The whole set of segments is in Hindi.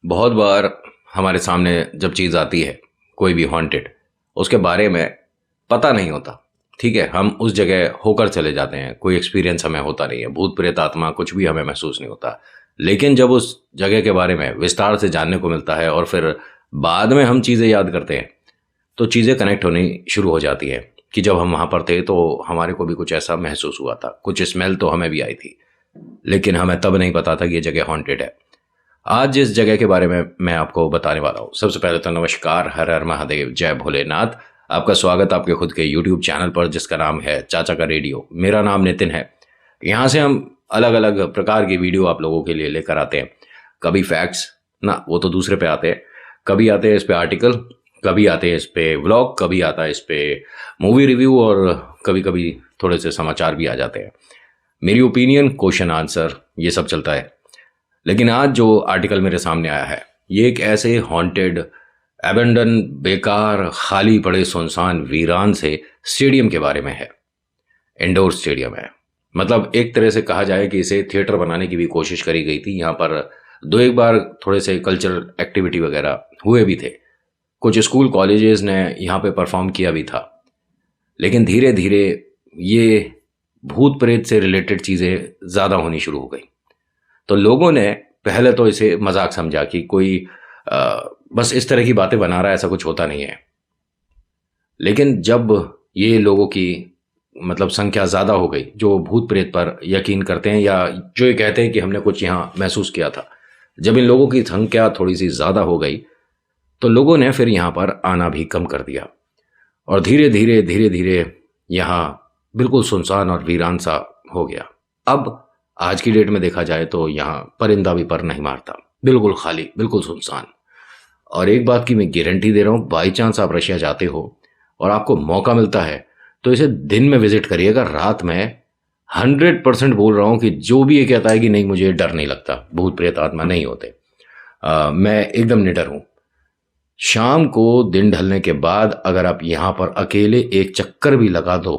बहुत बार हमारे सामने जब चीज़ आती है, कोई भी हॉन्टेड, उसके बारे में पता नहीं होता। ठीक है, हम उस जगह होकर चले जाते हैं, कोई एक्सपीरियंस हमें होता नहीं है, भूत प्रेत आत्मा कुछ भी हमें महसूस नहीं होता। लेकिन जब उस जगह के बारे में विस्तार से जानने को मिलता है और फिर बाद में हम चीज़ें याद करते हैं, तो चीज़ें कनेक्ट होनी शुरू हो जाती है कि जब हम वहाँ पर थे तो हमारे को भी कुछ ऐसा महसूस हुआ था, कुछ स्मेल तो हमें भी आई थी, लेकिन हमें तब नहीं पता था कि ये जगह हॉन्टेड है। आज जिस जगह के बारे में मैं आपको बताने वाला हूँ, सबसे पहले तो नमस्कार, हर हर महादेव, जय भोलेनाथ। आपका स्वागत आपके खुद के YouTube चैनल पर जिसका नाम है चाचा का रेडियो। मेरा नाम नितिन है। यहाँ से हम अलग अलग प्रकार की वीडियो आप लोगों के लिए लेकर आते हैं। कभी फैक्ट्स ना, वो तो दूसरे पे आते हैं, कभी आते हैं इस पे आर्टिकल, कभी आते हैं इस पे व्लॉग, कभी आता है इस पे मूवी रिव्यू और कभी कभी थोड़े से समाचार भी आ जाते हैं। मेरी ओपिनियन, क्वेश्चन आंसर, ये सब चलता है। लेकिन आज जो आर्टिकल मेरे सामने आया है, ये एक ऐसे हॉन्टेड, एबेंडन, बेकार, खाली पड़े, सुनसान, वीरान से स्टेडियम के बारे में है। इंडोर स्टेडियम है। मतलब एक तरह से कहा जाए कि इसे थिएटर बनाने की भी कोशिश करी गई थी। यहाँ पर दो एक बार थोड़े से कल्चरल एक्टिविटी वगैरह हुए भी थे। कुछ स्कूल कॉलेजेस ने यहाँ पे परफॉर्म किया भी था। लेकिन धीरे धीरे ये भूत प्रेत से रिलेटेड चीज़ें ज़्यादा होनी शुरू हो गई। तो लोगों ने पहले तो इसे मजाक समझा कि कोई बस इस तरह की बातें बना रहा है, ऐसा कुछ होता नहीं है। लेकिन जब ये लोगों की मतलब संख्या ज़्यादा हो गई जो भूत प्रेत पर यकीन करते हैं या जो ये कहते हैं कि हमने कुछ यहाँ महसूस किया था, जब इन लोगों की संख्या थोड़ी सी ज़्यादा हो गई तो लोगों ने फिर यहाँ पर आना भी कम कर दिया और धीरे धीरे यहाँ बिल्कुल सुनसान और वीरान सा हो गया। अब आज की डेट में देखा जाए तो यहाँ परिंदा भी पर नहीं मारता, बिल्कुल खाली, बिल्कुल सुनसान। और एक बात की मैं गारंटी दे रहा हूँ, बाई चांस आप रशिया जाते हो और आपको मौका मिलता है तो इसे दिन में विजिट करिएगा, रात में। 100% बोल रहा हूँ कि जो भी ये कहता है कि नहीं मुझे डर नहीं लगता, भूत प्रेत आत्मा नहीं होते, मैं एकदम निडर हूँ। शाम को दिन ढलने के बाद अगर आप यहाँ पर अकेले एक चक्कर भी लगा दो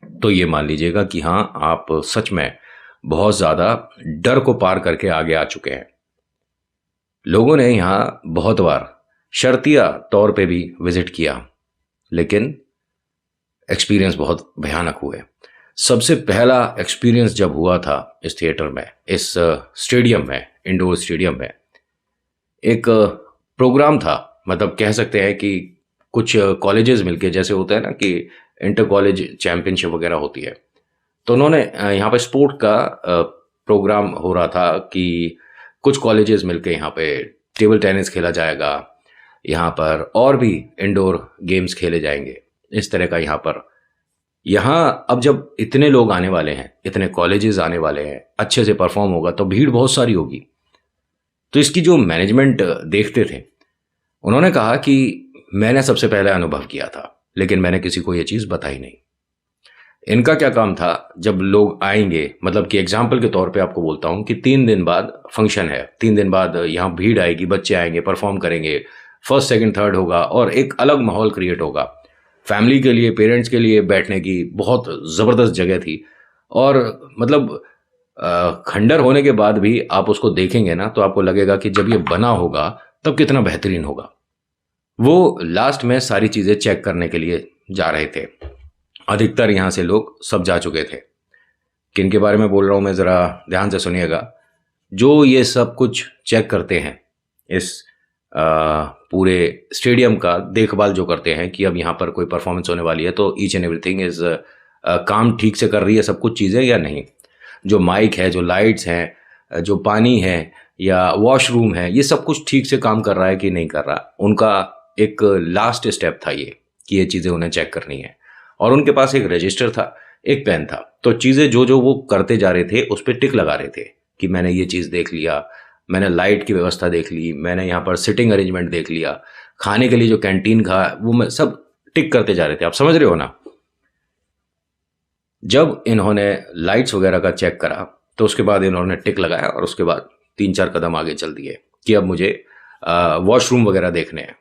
तो ये मान लीजिएगा कि हाँ, आप सच में बहुत ज़्यादा डर को पार करके आगे आ चुके हैं। लोगों ने यहाँ बहुत बार शर्तिया तौर पे भी विजिट किया, लेकिन एक्सपीरियंस बहुत भयानक हुए। सबसे पहला एक्सपीरियंस जब हुआ था इस थिएटर में, इस स्टेडियम में, इंडोर स्टेडियम में, एक प्रोग्राम था। मतलब कह सकते हैं कि कुछ कॉलेजेस मिलके, जैसे होता है ना कि इंटर कॉलेज चैंपियनशिप वगैरह होती है, तो उन्होंने यहाँ पे स्पोर्ट का प्रोग्राम हो रहा था कि कुछ कॉलेजेस मिलके यहाँ पे टेबल टेनिस खेला जाएगा, यहाँ पर और भी इंडोर गेम्स खेले जाएंगे, इस तरह का। यहाँ अब जब इतने लोग आने वाले हैं, इतने कॉलेजेस आने वाले हैं, अच्छे से परफॉर्म होगा तो भीड़ बहुत सारी होगी। तो इसकी जो मैनेजमेंट देखते थे, उन्होंने कहा कि मैंने सबसे पहले अनुभव किया था, लेकिन मैंने किसी को ये चीज़ बताई नहीं। इनका क्या काम था, जब लोग आएंगे, मतलब कि एग्जाम्पल के तौर पे आपको बोलता हूँ कि 3 दिन बाद फंक्शन है, 3 दिन बाद यहाँ भीड़ आएगी, बच्चे आएंगे, परफॉर्म करेंगे, फर्स्ट सेकंड थर्ड होगा और एक अलग माहौल क्रिएट होगा। फैमिली के लिए, पेरेंट्स के लिए बैठने की बहुत ज़बरदस्त जगह थी। और मतलब खंडर होने के बाद भी आप उसको देखेंगे ना तो आपको लगेगा कि जब ये बना होगा तब कितना बेहतरीन होगा। वो लास्ट में सारी चीज़ें चेक करने के लिए जा रहे थे। अधिकतर यहाँ से लोग सब जा चुके थे। किन के बारे में बोल रहा हूँ मैं, ज़रा ध्यान से सुनिएगा। जो ये सब कुछ चेक करते हैं, इस पूरे स्टेडियम का देखभाल जो करते हैं कि अब यहाँ पर कोई परफॉर्मेंस होने वाली है तो ईच एंड एवरीथिंग इज़ काम ठीक से कर रही है सब कुछ चीज़ें या नहीं। जो माइक है, जो लाइट्स हैं, जो पानी है या वॉशरूम है, ये सब कुछ ठीक से काम कर रहा है कि नहीं कर रहा। उनका एक लास्ट स्टेप था ये कि ये चीज़ें उन्हें चेक करनी है। और उनके पास एक रजिस्टर था, एक पेन था, तो चीज़ें जो जो वो करते जा रहे थे उस पर टिक लगा रहे थे कि मैंने ये चीज़ देख लिया, मैंने लाइट की व्यवस्था देख ली, मैंने यहाँ पर सिटिंग अरेंजमेंट देख लिया, खाने के लिए जो कैंटीन का वो मैं सब टिक करते जा रहे थे। आप समझ रहे हो ना। जब इन्होंने लाइट्स वगैरह का चेक करा तो उसके बाद इन्होंने टिक लगाया और उसके बाद 3-4 कदम आगे चल दिए कि अब मुझे वॉशरूम वगैरह देखने हैं।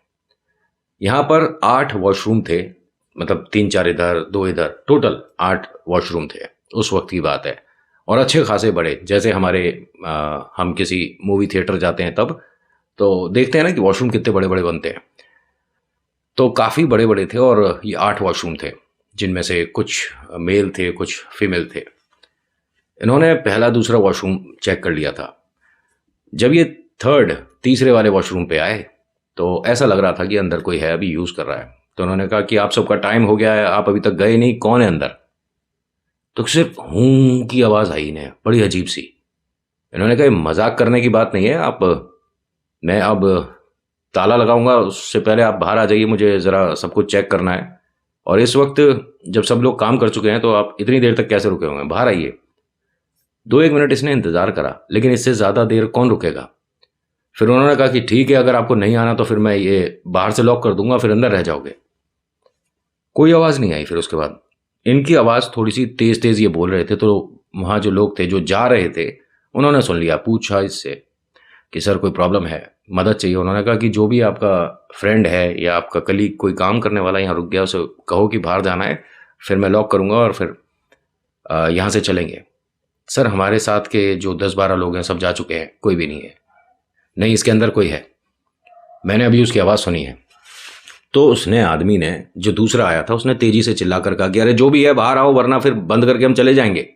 यहाँ पर 8 वॉशरूम थे, मतलब 3-4 इधर, 2 इधर, टोटल 8 वॉशरूम थे उस वक्त की बात है। और अच्छे खासे बड़े, जैसे हमारे हम किसी मूवी थिएटर जाते हैं तब तो देखते हैं ना कि वॉशरूम कितने बड़े बड़े बनते हैं। तो काफ़ी बड़े बड़े थे और ये 8 वॉशरूम थे, जिनमें से कुछ मेल थे, कुछ फीमेल थे। इन्होंने पहला दूसरा वॉशरूम चेक कर लिया था। जब ये तीसरे वाले वॉशरूम पे आए तो ऐसा लग रहा था कि अंदर कोई है, अभी यूज़ कर रहा है। तो उन्होंने कहा कि आप सबका टाइम हो गया है, आप अभी तक गए नहीं, कौन है अंदर? तो सिर्फ हूँ की आवाज़ आई इन्हें, बड़ी अजीब सी। इन्होंने कहा मजाक करने की बात नहीं है, आप मैं अब ताला लगाऊंगा, उससे पहले आप बाहर आ जाइए, मुझे ज़रा सब कुछ चेक करना है। और इस वक्त जब सब लोग काम कर चुके हैं तो आप इतनी देर तक कैसे रुके होंगे, बाहर आइए। 2-1 मिनट इसने इंतज़ार करा, लेकिन इससे ज़्यादा देर कौन रुकेगा। फिर उन्होंने कहा कि ठीक है, अगर आपको नहीं आना तो फिर मैं ये बाहर से लॉक कर दूंगा, फिर अंदर रह जाओगे। कोई आवाज़ नहीं आई। फिर उसके बाद इनकी आवाज़ थोड़ी सी तेज़ तेज़ ये बोल रहे थे, तो वहाँ जो लोग थे जो जा रहे थे उन्होंने सुन लिया। पूछा इससे कि सर कोई प्रॉब्लम है, मदद चाहिए? उन्होंने कहा कि जो भी आपका फ्रेंड है या आपका कलीग कोई काम करने वाला यहाँ रुक गया, उसे कहो कि बाहर जाना है, फिर मैं लॉक करूँगा और फिर यहाँ से चलेंगे। सर हमारे साथ के जो 10-12 लोग हैं सब जा चुके हैं, कोई भी नहीं है। नहीं, इसके अंदर कोई है, मैंने अभी उसकी आवाज़ सुनी है। तो उसने आदमी ने, जो दूसरा आया था, उसने तेजी से चिल्ला कर कहा कि अरे जो भी है बाहर आओ, वरना फिर बंद करके हम चले जाएंगे।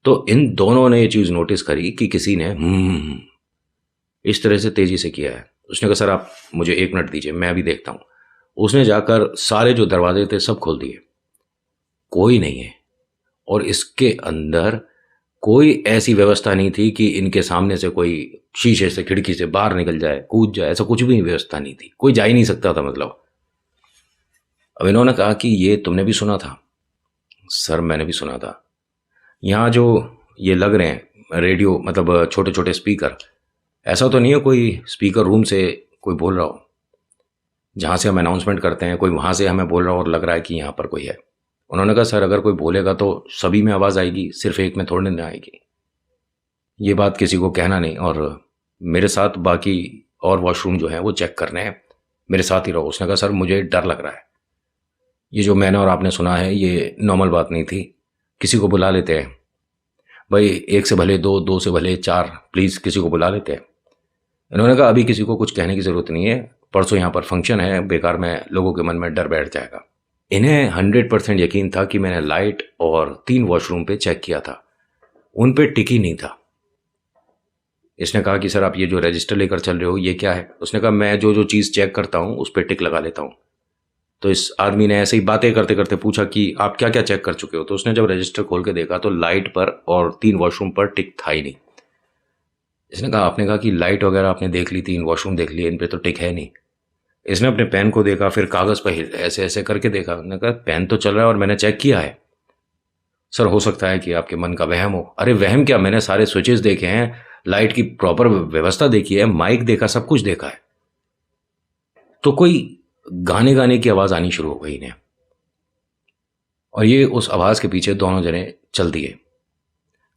तो इन दोनों ने ये चीज़ नोटिस करी कि किसी ने इस तरह से तेजी से किया है। उसने कहा सर आप मुझे 1 मिनट दीजिए, मैं अभी देखता हूँ। उसने जाकर सारे जो दरवाजे थे सब खोल दिए, कोई नहीं है। और इसके अंदर कोई ऐसी व्यवस्था नहीं थी कि इनके सामने से कोई शीशे से, खिड़की से बाहर निकल जाए, कूद जाए, ऐसा कुछ भी व्यवस्था नहीं थी, कोई जा ही नहीं सकता था मतलब। अब इन्होंने कहा कि ये तुमने भी सुना था? सर मैंने भी सुना था। यहाँ जो ये लग रहे हैं रेडियो, मतलब छोटे छोटे स्पीकर, ऐसा तो नहीं है कोई स्पीकर रूम से कोई बोल रहा हो, जहाँ से हम अनाउंसमेंट करते हैं, कोई वहाँ से हमें बोल रहा हो और लग रहा है कि यहाँ पर कोई है? उन्होंने कहा सर अगर कोई बोलेगा तो सभी में आवाज़ आएगी, सिर्फ एक में थोड़ी ना आएगी। ये बात किसी को कहना नहीं, और मेरे साथ बाकी और वॉशरूम जो है वो चेक करने हैं, मेरे साथ ही रहो। उसने कहा सर मुझे डर लग रहा है, ये जो मैंने और आपने सुना है ये नॉर्मल बात नहीं थी, किसी को बुला लेते हैं भाई, 1 से भले 2, 2 से भले 4, प्लीज़ किसी को बुला लेते हैं। इन्होंने कहा अभी किसी को कुछ कहने की ज़रूरत नहीं है, परसों यहाँ पर फंक्शन है, बेकार में लोगों के मन में डर बैठ जाएगा। इन्हें 100% यकीन था कि मैंने लाइट और 3 वॉशरूम पे चेक किया था, उन पे टिक ही नहीं था। इसने कहा कि सर आप ये जो रजिस्टर लेकर चल रहे हो ये क्या है? उसने कहा मैं जो जो चीज़ चेक करता हूँ उस पर टिक लगा लेता हूँ। तो इस आदमी ने ऐसे ही बातें करते करते पूछा कि आप क्या क्या चेक कर चुके हो? तो उसने जब रजिस्टर खोल के देखा तो लाइट पर और 3 वॉशरूम पर टिक था ही नहीं। इसने कहा आपने कहा कि लाइट वगैरह आपने देख ली, 3 वॉशरूम देख लिए, इन पे तो टिक है नहीं। इसने अपने पेन को देखा, फिर कागज़ पर ऐसे ऐसे करके देखा। उसने कहा पेन तो चल रहा है और मैंने चेक किया है। सर हो सकता है कि आपके मन का वहम हो। अरे वहम क्या, मैंने सारे स्विचेस देखे हैं, लाइट की प्रॉपर व्यवस्था देखी है, माइक देखा, सब कुछ देखा है। तो कोई गाने गाने की आवाज़ आनी शुरू हो गई इन्हें, और ये उस आवाज़ के पीछे दोनों जने चल दिए।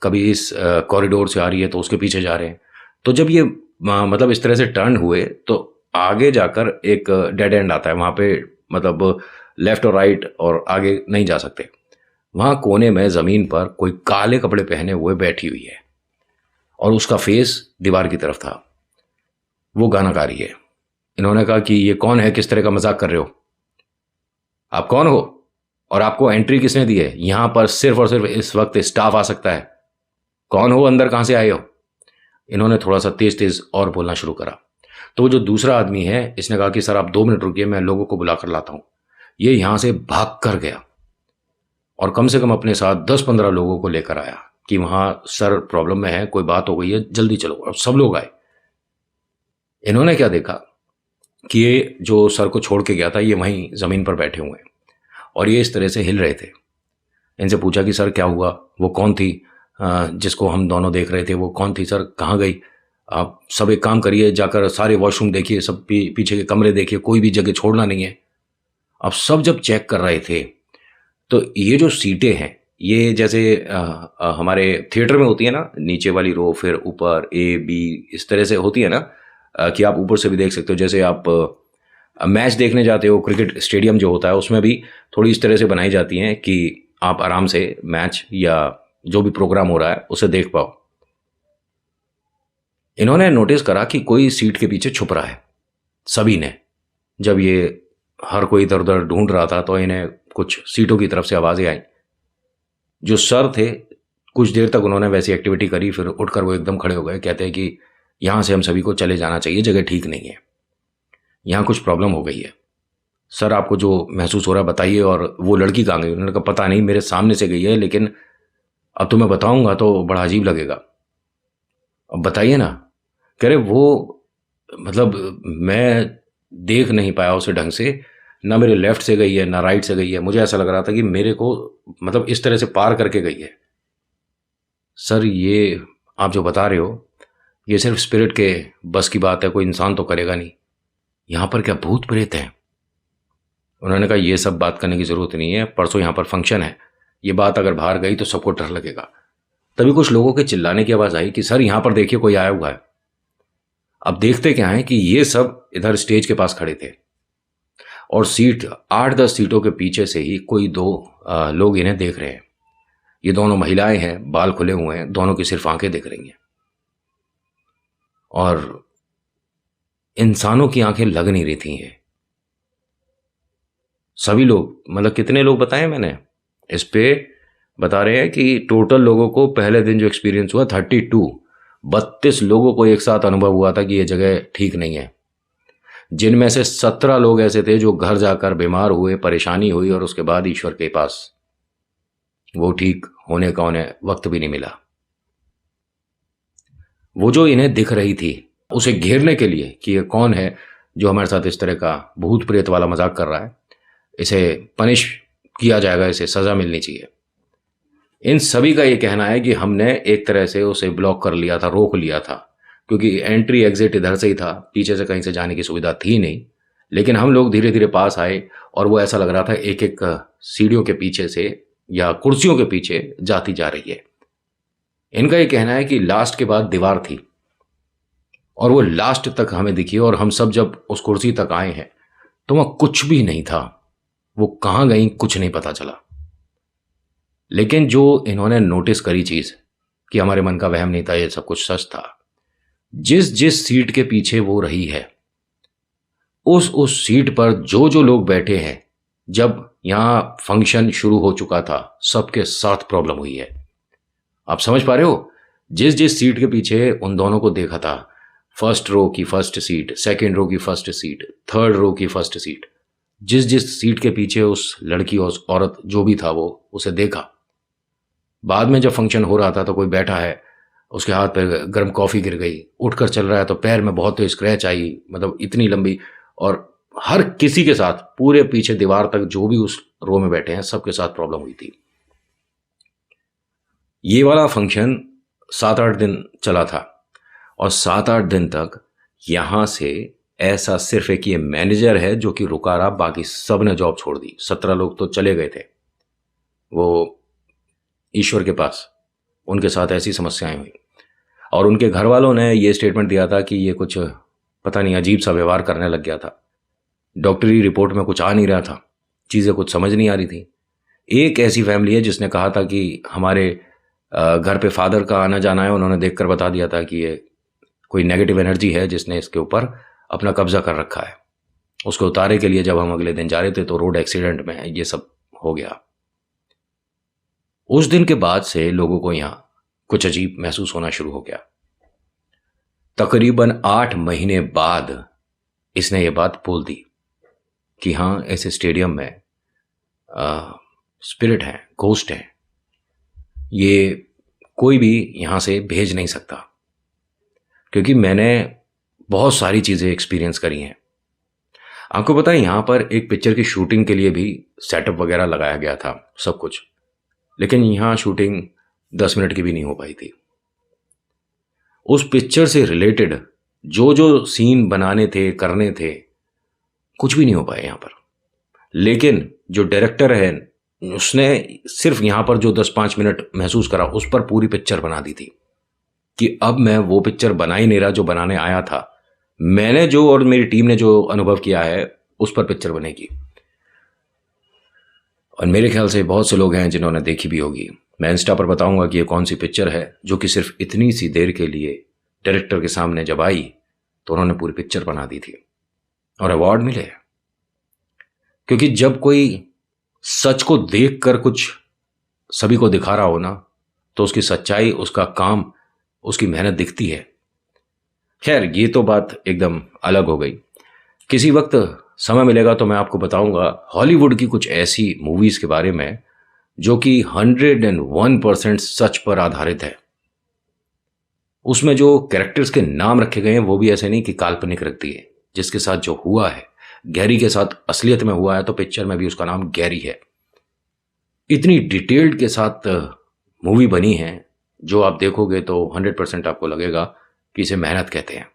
कभी इस कॉरिडोर से आ रही है तो उसके पीछे जा रहे हैं। तो जब ये मतलब इस तरह से टर्न हुए तो आगे जाकर एक डेड एंड आता है, वहाँ पे मतलब लेफ़्ट और राइट और आगे नहीं जा सकते। वहाँ कोने में ज़मीन पर कोई काले कपड़े पहने हुए बैठी हुई है और उसका फेस दीवार की तरफ था। वो गाना गा रही है। इन्होंने कहा कि ये कौन है, किस तरह का मजाक कर रहे हो? आप कौन हो और आपको एंट्री किसने दी है? यहाँ पर सिर्फ और सिर्फ इस वक्त स्टाफ आ सकता है। कौन हो, अंदर कहाँ से आए हो? इन्होंने थोड़ा सा तेज तेज और बोलना शुरू करा। तो वो जो दूसरा आदमी है इसने कहा कि सर आप 2 मिनट रुकिए, मैं लोगों को बुला कर लाता हूँ। ये यहाँ से भाग कर गया और कम से कम अपने साथ 10-15 लोगों को लेकर आया कि वहाँ सर प्रॉब्लम में है, कोई बात हो गई है, जल्दी चलो। अब सब लोग आए। इन्होंने क्या देखा कि ये जो सर को छोड़ के गया था ये वहीं ज़मीन पर बैठे हुए हैं और ये इस तरह से हिल रहे थे। इनसे पूछा कि सर क्या हुआ, वो कौन थी जिसको हम दोनों देख रहे थे, वो कौन थी सर, कहाँ गई? आप सब एक काम करिए, जाकर सारे वॉशरूम देखिए, सब पीछे के कमरे देखिए, कोई भी जगह छोड़ना नहीं है। अब सब जब चेक कर रहे थे तो ये जो सीटें हैं ये जैसे हमारे थिएटर में होती है ना, नीचे वाली रो, फिर ऊपर A B इस तरह से होती है ना, कि आप ऊपर से भी देख सकते हो। जैसे आप मैच देखने जाते हो, क्रिकेट स्टेडियम जो होता है उसमें भी थोड़ी इस तरह से बनाई जाती हैं कि आप आराम से मैच या जो भी प्रोग्राम हो रहा है उसे देख पाओ। इन्होंने नोटिस करा कि कोई सीट के पीछे छुप रहा है। सभी ने, जब ये हर कोई इधर उधर ढूंढ रहा था तो इन्हें कुछ सीटों की तरफ से आवाज़ें आई। जो सर थे, कुछ देर तक उन्होंने वैसी एक्टिविटी करी, फिर उठकर वो एकदम खड़े हो गए। कहते हैं कि यहाँ से हम सभी को चले जाना चाहिए, जगह ठीक नहीं है, यहाँ कुछ प्रॉब्लम हो गई है। सर आपको जो महसूस हो रहा है बताइए। और वो लड़की कहाँ गई? उन्होंने कहा पता नहीं, मेरे सामने से गई है, लेकिन अब तुम्हें बताऊंगा तो बड़ा अजीब लगेगा, अब बताइए ना। कह रहे वो, मतलब मैं देख नहीं पाया उसे ढंग से, ना मेरे लेफ्ट से गई है ना राइट से गई है, मुझे ऐसा लग रहा था कि मेरे को मतलब इस तरह से पार करके गई है। सर ये आप जो बता रहे हो ये सिर्फ स्पिरिट के बस की बात है, कोई इंसान तो करेगा नहीं। यहाँ पर क्या भूत प्रेत हैं? उन्होंने कहा ये सब बात करने की ज़रूरत नहीं है, परसों यहाँ पर फंक्शन है, ये बात अगर बाहर गई तो सबको डर लगेगा। तभी कुछ लोगों के चिल्लाने की आवाज़ आई कि सर यहाँ पर देखिए कोई आया हुआ है। अब देखते क्या है कि ये सब इधर स्टेज के पास खड़े थे और सीट 8-10 सीटों के पीछे से ही कोई दो लोग इन्हें देख रहे हैं। ये दोनों महिलाएं हैं, बाल खुले हुए हैं, दोनों की सिर्फ आंखें दिख रही हैं और इंसानों की आंखें लग नहीं रही थी। ये सभी लोग, मतलब कितने लोग बताएं मैंने इस पे, बता रहे हैं कि टोटल लोगों को पहले दिन जो एक्सपीरियंस हुआ 32 लोगों को एक साथ अनुभव हुआ था कि ये जगह ठीक नहीं है, जिनमें से 17 लोग ऐसे थे जो घर जाकर बीमार हुए, परेशानी हुई और उसके बाद ईश्वर के पास वो ठीक होने का उन्हें वक्त भी नहीं मिला। वो जो इन्हें दिख रही थी उसे घेरने के लिए कि ये कौन है जो हमारे साथ इस तरह का भूत प्रेत वाला मजाक कर रहा है, इसे पनिश किया जाएगा, इसे सजा मिलनी चाहिए। इन सभी का ये कहना है कि हमने एक तरह से उसे ब्लॉक कर लिया था, रोक लिया था, क्योंकि एंट्री एग्जिट इधर से ही था, पीछे से कहीं से जाने की सुविधा थी नहीं। लेकिन हम लोग धीरे धीरे पास आए और वो ऐसा लग रहा था एक एक सीढ़ियों के पीछे से या कुर्सियों के पीछे जाती जा रही है। इनका ये कहना है कि लास्ट के बाद दीवार थी और वो लास्ट तक हमें दिखी और हम सब जब उस कुर्सी तक आए हैं तो वहाँ कुछ भी नहीं था। वो कहाँ गई कुछ नहीं पता चला। लेकिन जो इन्होंने नोटिस करी चीज़, कि हमारे मन का वहम नहीं था, ये सब कुछ सच था। जिस जिस सीट के पीछे वो रही है उस सीट पर जो जो लोग बैठे हैं, जब यहाँ फंक्शन शुरू हो चुका था सबके साथ प्रॉब्लम हुई है। आप समझ पा रहे हो? जिस जिस सीट के पीछे उन दोनों को देखा था, फर्स्ट रो की फर्स्ट सीट, सेकेंड रो की फर्स्ट सीट, थर्ड रो की फर्स्ट सीट, जिस जिस सीट के पीछे उस लड़की और औरत जो भी था वो उसे देखा। बाद में जब फंक्शन हो रहा था तो कोई बैठा है, उसके हाथ पे गर्म कॉफ़ी गिर गई, उठकर चल रहा है तो पैर में बहुत स्क्रैच आई, मतलब इतनी लंबी। और हर किसी के साथ, पूरे पीछे दीवार तक जो भी उस रो में बैठे हैं सबके साथ प्रॉब्लम हुई थी। ये वाला फंक्शन 7-8 दिन चला था और 7-8 दिन तक यहाँ से ऐसा सिर्फ एक ये मैनेजर है जो कि रुका रहा, बाकी सब ने जॉब छोड़ दी। 17 लोग तो चले गए थे वो ईश्वर के पास, उनके साथ ऐसी समस्याएं हुई। और उनके घर वालों ने ये स्टेटमेंट दिया था कि ये कुछ पता नहीं अजीब सा व्यवहार करने लग गया था, डॉक्टरी रिपोर्ट में कुछ आ नहीं रहा था, चीज़ें कुछ समझ नहीं आ रही थी। एक ऐसी फैमिली है जिसने कहा था कि हमारे घर पे फादर का आना जाना है, उन्होंने देखकर बता दिया था कि ये कोई नेगेटिव एनर्जी है जिसने इसके ऊपर अपना कब्जा कर रखा है। उसको उतारे के लिए जब हम अगले दिन जा रहे थे तो रोड एक्सीडेंट में ये सब हो गया। उस दिन के बाद से लोगों को यहाँ कुछ अजीब महसूस होना शुरू हो गया। तकरीबन 8 महीने बाद इसने ये बात बोल दी कि हाँ, ऐसे स्टेडियम में स्पिरिट हैं, घोस्ट हैं, ये कोई भी यहाँ से भेज नहीं सकता। क्योंकि मैंने बहुत सारी चीज़ें एक्सपीरियंस करी हैं। आपको पता है यहाँ पर एक पिक्चर की शूटिंग के लिए भी सेटअप वगैरह लगाया गया था, सब कुछ, लेकिन यहाँ शूटिंग 10 मिनट की भी नहीं हो पाई थी। उस पिक्चर से रिलेटेड जो जो सीन बनाने थे, करने थे, कुछ भी नहीं हो पाए यहाँ पर। लेकिन जो डायरेक्टर है उसने सिर्फ यहाँ पर जो 10-5 मिनट महसूस करा उस पर पूरी पिक्चर बना दी थी कि अब मैं वो पिक्चर बना ही नहीं रहा जो बनाने आया था। मैंने जो और मेरी टीम ने जो अनुभव किया है उस पर पिक्चर बनेगी। और मेरे ख्याल से बहुत से लोग हैं जिन्होंने देखी भी होगी। मैं इंस्टा पर बताऊंगा कि ये कौन सी पिक्चर है जो कि सिर्फ इतनी सी देर के लिए डायरेक्टर के सामने जब आई तो उन्होंने पूरी पिक्चर बना दी थी और अवार्ड मिले। क्योंकि जब कोई सच को देखकर कुछ सभी को दिखा रहा हो ना, तो उसकी सच्चाई, उसका काम, उसकी मेहनत दिखती है। खैर, ये तो बात एकदम अलग हो गई। किसी वक्त समय मिलेगा तो मैं आपको बताऊंगा हॉलीवुड की कुछ ऐसी मूवीज के बारे में जो कि 101% सच पर आधारित है। उसमें जो कैरेक्टर्स के नाम रखे गए हैं वो भी ऐसे नहीं कि काल्पनिक रख दिए। जिसके साथ जो हुआ है, गैरी के साथ असलियत में हुआ है, तो पिक्चर में भी उसका नाम गैरी है। इतनी डिटेल्ड के साथ मूवी बनी है जो आप देखोगे तो 100% आपको लगेगा कि इसे मेहनत कहते हैं,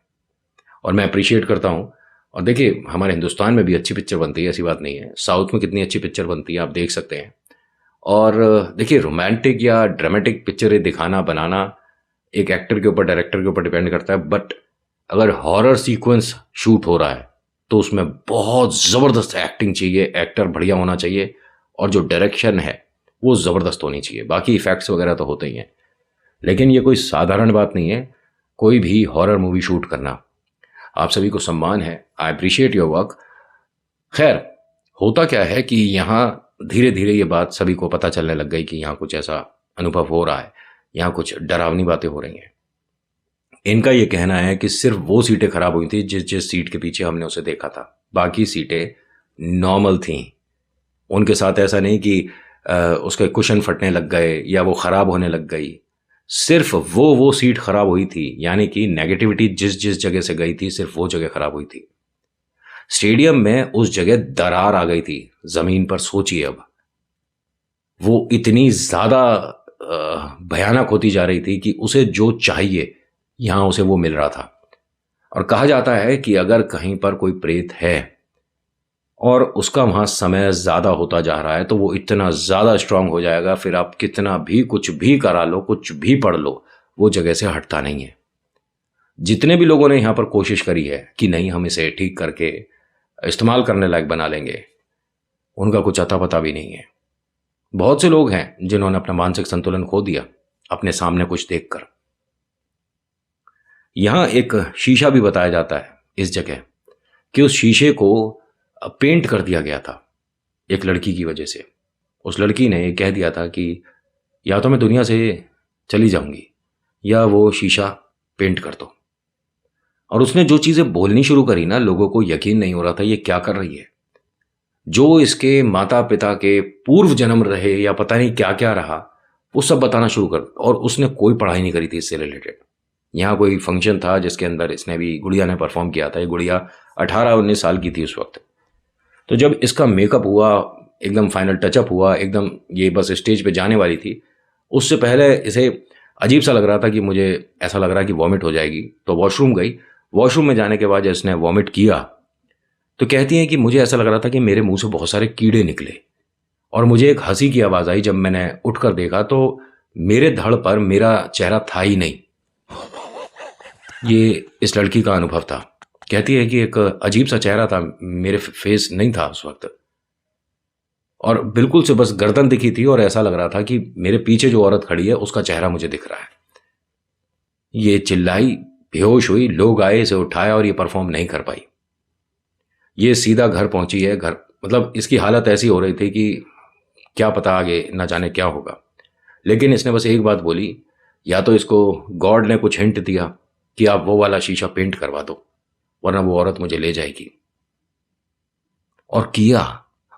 और मैं अप्रिशिएट करता हूँ। और देखिए, हमारे हिंदुस्तान में भी अच्छी पिक्चर बनती है, ऐसी बात नहीं है। साउथ में कितनी अच्छी पिक्चर बनती है आप देख सकते हैं। और देखिए, रोमांटिक या ड्रामेटिक पिक्चरें दिखाना, बनाना एक एक्टर के ऊपर, डायरेक्टर के ऊपर डिपेंड करता है। बट अगर हॉरर सीक्वेंस शूट हो रहा है तो उसमें बहुत ज़बरदस्त एक्टिंग चाहिए, एक्टर बढ़िया होना चाहिए, और जो डायरेक्शन है वो ज़बरदस्त होनी चाहिए। बाकी इफेक्ट्स वगैरह तो होते ही हैं, लेकिन ये कोई साधारण बात नहीं है कोई भी हॉरर मूवी शूट करना। आप सभी को सम्मान है, आई अप्रिशिएट योर वर्क। खैर, होता क्या है कि यहाँ धीरे धीरे ये बात सभी को पता चलने लग गई कि यहाँ कुछ ऐसा अनुभव हो रहा है, यहाँ कुछ डरावनी बातें हो रही हैं। इनका ये कहना है कि सिर्फ वो सीटें खराब हुई थी जिस जिस सीट के पीछे हमने उसे देखा था, बाकी सीटें नॉर्मल थीं। उनके साथ ऐसा नहीं कि उसके कुशन फटने लग गए या वो ख़राब होने लग गई। सिर्फ वो सीट खराब हुई थी, यानी कि नेगेटिविटी जिस जिस जगह से गई थी सिर्फ वो जगह खराब हुई थी। स्टेडियम में उस जगह दरार आ गई थी जमीन पर। सोचिए, अब वो इतनी ज्यादा भयानक होती जा रही थी कि उसे जो चाहिए यहां उसे वो मिल रहा था। और कहा जाता है कि अगर कहीं पर कोई प्रेत है और उसका वहां समय ज्यादा होता जा रहा है तो वो इतना ज्यादा स्ट्रांग हो जाएगा, फिर आप कितना भी कुछ भी करा लो, कुछ भी पढ़ लो, वो जगह से हटता नहीं है। जितने भी लोगों ने यहां पर कोशिश करी है कि नहीं हम इसे ठीक करके इस्तेमाल करने लायक बना लेंगे, उनका कुछ अता पता भी नहीं है। बहुत से लोग हैं जिन्होंने अपना मानसिक संतुलन खो दिया अपने सामने कुछ देखकर। यहां एक शीशा भी बताया जाता है इस जगह कि उस शीशे को पेंट कर दिया गया था एक लड़की की वजह से। उस लड़की ने कह दिया था कि या तो मैं दुनिया से चली जाऊंगी या वो शीशा पेंट कर दो। और उसने जो चीजें बोलनी शुरू करी ना, लोगों को यकीन नहीं हो रहा था ये क्या कर रही है। जो इसके माता पिता के पूर्व जन्म रहे या पता नहीं क्या क्या रहा, वो सब बताना शुरू कर। और उसने कोई पढ़ाई नहीं करी थी इससे रिलेटेड। यहाँ कोई फंक्शन था जिसके अंदर इसने भी, गुड़िया ने परफॉर्म किया था। ये गुड़िया 18-19 साल की थी उस वक्त। तो जब इसका मेकअप हुआ, एकदम फाइनल टचअप हुआ, एकदम ये बस स्टेज पे जाने वाली थी, उससे पहले इसे अजीब सा लग रहा था कि मुझे ऐसा लग रहा है कि वॉमिट हो जाएगी। तो वॉशरूम गई। वॉशरूम में जाने के बाद जब इसने वॉमिट किया तो कहती हैं कि मुझे ऐसा लग रहा था कि मेरे मुंह से बहुत सारे कीड़े निकले, और मुझे एक हंसी की आवाज़ आई। जब मैंने उठकर देखा तो मेरे धड़ पर मेरा चेहरा था ही नहीं। ये इस लड़की का अनुभव था। कहती है कि एक अजीब सा चेहरा था, मेरे फेस नहीं था उस वक्त, और बिल्कुल से बस गर्दन दिखी थी, और ऐसा लग रहा था कि मेरे पीछे जो औरत खड़ी है उसका चेहरा मुझे दिख रहा है। ये चिल्लाई, बेहोश हुई, लोग आए, इसे उठाया, और ये परफॉर्म नहीं कर पाई। ये सीधा घर पहुंची है। घर मतलब इसकी हालत ऐसी हो रही थी कि क्या पता आगे ना जाने क्या होगा। लेकिन इसने बस एक बात बोली, या तो इसको गॉड ने कुछ हिंट दिया कि आप वो वाला शीशा पेंट करवा दो वरना वो औरत मुझे ले जाएगी। और किया।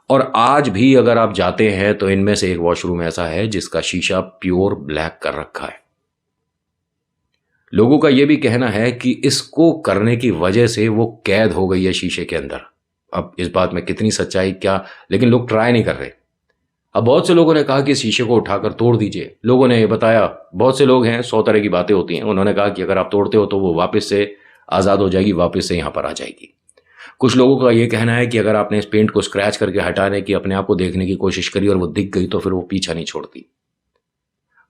और आज भी अगर आप जाते हैं तो इनमें से एक वॉशरूम ऐसा है जिसका शीशा प्योर ब्लैक कर रखा है। लोगों का यह भी कहना है कि इसको करने की वजह से वो कैद हो गई है शीशे के अंदर। अब इस बात में कितनी सच्चाई क्या, लेकिन लोग ट्राई नहीं कर रहे। अब बहुत से लोगों ने कहा कि शीशे को उठाकर तोड़ दीजिए। लोगों ने बताया, बहुत से लोग हैं, 100 तरह की बातें होती हैं। उन्होंने कहा कि अगर आप तोड़ते हो तो वो वापस से आज़ाद हो जाएगी, वापस से यहाँ पर आ जाएगी। कुछ लोगों का ये कहना है कि अगर आपने इस पेंट को स्क्रैच करके हटाने की, अपने आप को देखने की कोशिश करी और वो दिख गई तो फिर वो पीछा नहीं छोड़ती।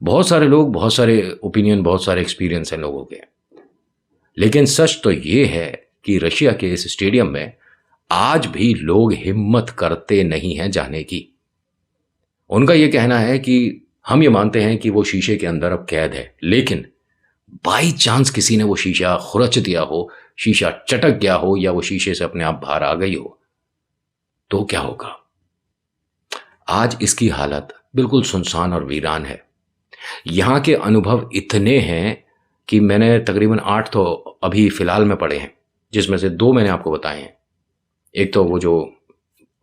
बहुत सारे लोग, बहुत सारे ओपिनियन, बहुत सारे एक्सपीरियंस हैं लोगों के। लेकिन सच तो ये है कि रशिया के इस स्टेडियम में आज भी लोग हिम्मत करते नहीं हैं जाने की। उनका यह कहना है कि हम ये मानते हैं कि वो शीशे के अंदर अब कैद है, लेकिन बाई चांस किसी ने वो शीशा खुरच दिया हो, शीशा चटक गया हो या वो शीशे से अपने आप बाहर आ गई हो, तो क्या होगा? आज इसकी हालत बिल्कुल सुनसान और वीरान है। यहाँ के अनुभव इतने हैं कि मैंने तकरीबन 8 तो अभी फ़िलहाल में पढ़े हैं, जिसमें से 2 मैंने आपको बताए हैं। एक तो वो जो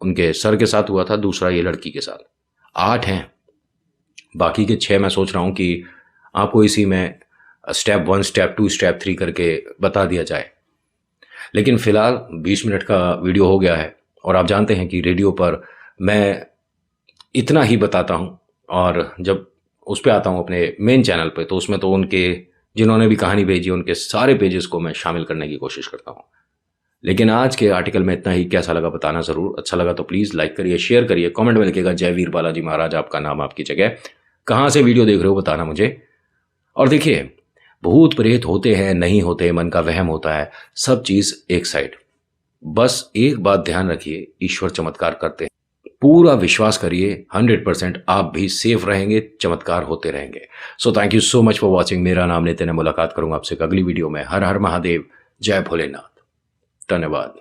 उनके सर के साथ हुआ था, दूसरा ये लड़की के साथ। 8 हैं, बाकी के 6 मैं सोच रहा हूँ कि आपको इसी में स्टेप 1, स्टेप 2, स्टेप 3 करके बता दिया जाए। लेकिन फ़िलहाल 20 मिनट का वीडियो हो गया है और आप जानते हैं कि रेडियो पर मैं इतना ही बताता हूँ, और जब उस पे आता हूँ अपने मेन चैनल पे, तो उसमें तो उनके जिन्होंने भी कहानी भेजी उनके सारे पेजेस को मैं शामिल करने की कोशिश करता हूँ। लेकिन आज के आर्टिकल में इतना ही। कैसा लगा बताना ज़रूर। अच्छा लगा तो प्लीज़ लाइक करिए, शेयर करिए, कमेंट में लिखिएगा जय वीर बालाजी महाराज, आपका नाम, आपकी जगह, कहाँ से वीडियो देख रहे हो बताना मुझे। और देखिए, भूत प्रेत होते हैं, नहीं होते, मन का वहम होता है, सब चीज़ एक साइड। बस एक बात ध्यान रखिए, ईश्वर चमत्कार करते हैं। पूरा विश्वास करिए, 100% आप भी सेफ रहेंगे, चमत्कार होते रहेंगे। So thank you so much for watching. मेरा नाम नितिन है। मुलाकात करूंगा आपसे अगली वीडियो में। हर हर महादेव, जय भोलेनाथ, धन्यवाद।